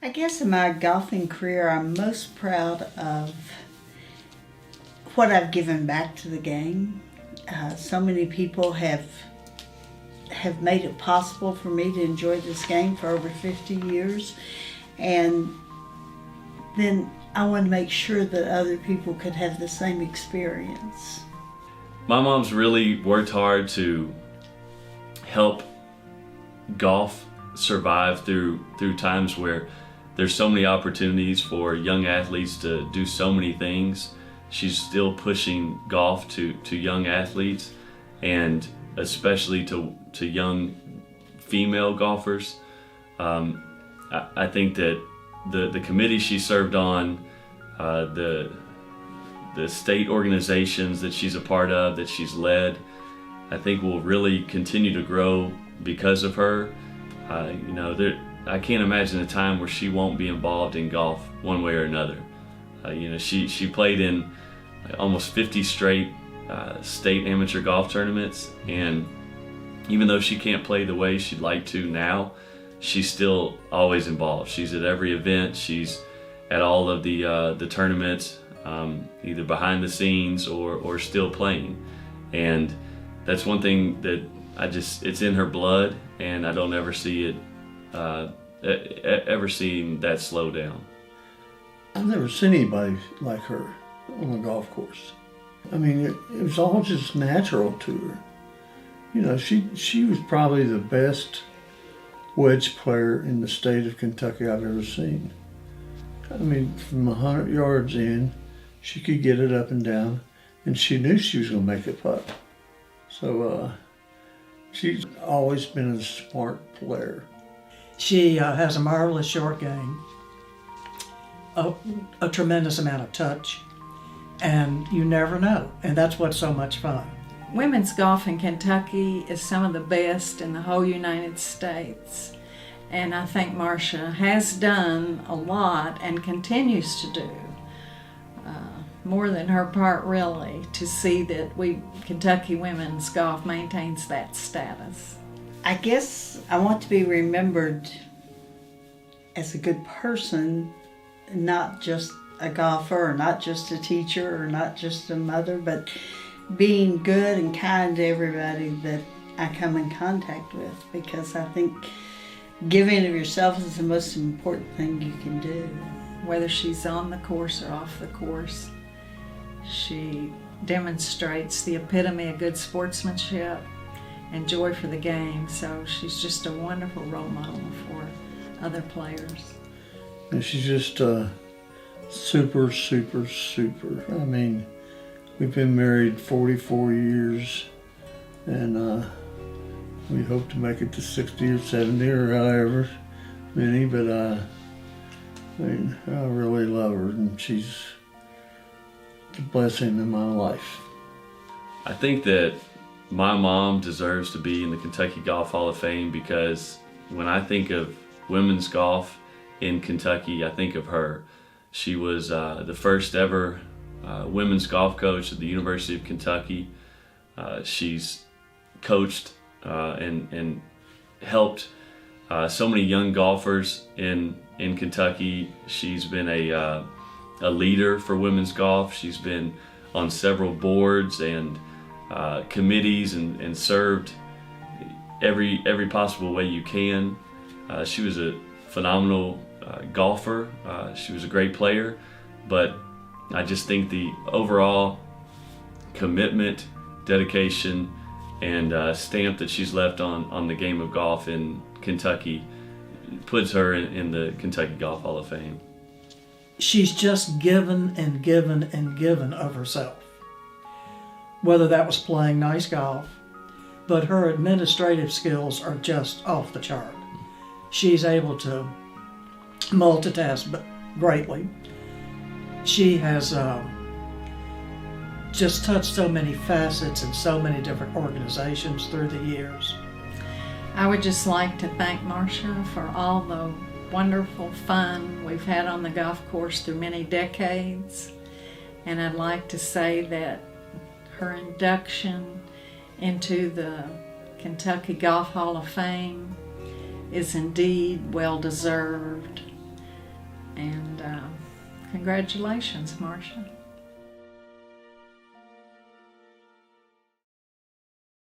I guess in my golfing career, I'm most proud of what I've given back to the game. So many people have made it possible for me to enjoy this game for over 50 years. And then I want to make sure that other people could have the same experience. My mom's really worked hard to help golf survive through times where there's so many opportunities for young athletes to do so many things. She's still pushing golf to young athletes, and especially to young female golfers. I think that the committee she served on, the state organizations that she's a part of, that she's led, I think will really continue to grow because of her. I can't imagine a time where she won't be involved in golf one way or another. She played in almost 50 straight state amateur golf tournaments, and even though she can't play the way she'd like to now, she's still always involved. She's at every event. She's at all of the tournaments, either behind the scenes or still playing. And that's one thing that it's in her blood, and I don't ever see it ever seeing that slow down. I've never seen anybody like her on a golf course. I mean, it was all just natural to her. She was probably the best wedge player in the state of Kentucky I've ever seen. I mean, from 100 yards in, she could get it up and down, and she knew she was going to make a putt. So she's always been a smart player. She has a marvelous short game, a tremendous amount of touch, and you never know, and that's what's so much fun. Women's golf in Kentucky is some of the best in the whole United States, and I think Marsha has done a lot and continues to do more than her part, really, to see that Kentucky women's golf maintains that status. I guess I want to be remembered as a good person, not just a golfer, or not just a teacher, or not just a mother, but being good and kind to everybody that I come in contact with, because I think giving of yourself is the most important thing you can do. Whether she's on the course or off the course, she demonstrates the epitome of good sportsmanship and joy for the game, so she's just a wonderful role model for other players. And she's just super, super, super. I mean, we've been married 44 years, and we hope to make it to 60 or 70 or however many, but I really love her, and she's the blessing in my life. I think that my mom deserves to be in the Kentucky Golf Hall of Fame, because when I think of women's golf in Kentucky, I think of her. She was the first ever women's golf coach at the University of Kentucky. She's coached and helped so many young golfers in Kentucky. She's been a leader for women's golf. She's been on several boards and committees and served every possible way you can. She was a phenomenal golfer. She was a great player, but I just think the overall commitment, dedication, and stamp that she's left on the game of golf in Kentucky puts her in the Kentucky Golf Hall of Fame. She's just given and given and given of herself. Whether that was playing nice golf, but her administrative skills are just off the chart. She's able to multitask greatly. She has just touched so many facets and so many different organizations through the years. I would just like to thank Marsha for all the wonderful fun we've had on the golf course through many decades. And I'd like to say that her induction into the Kentucky Golf Hall of Fame is indeed well deserved. And congratulations, Marsha.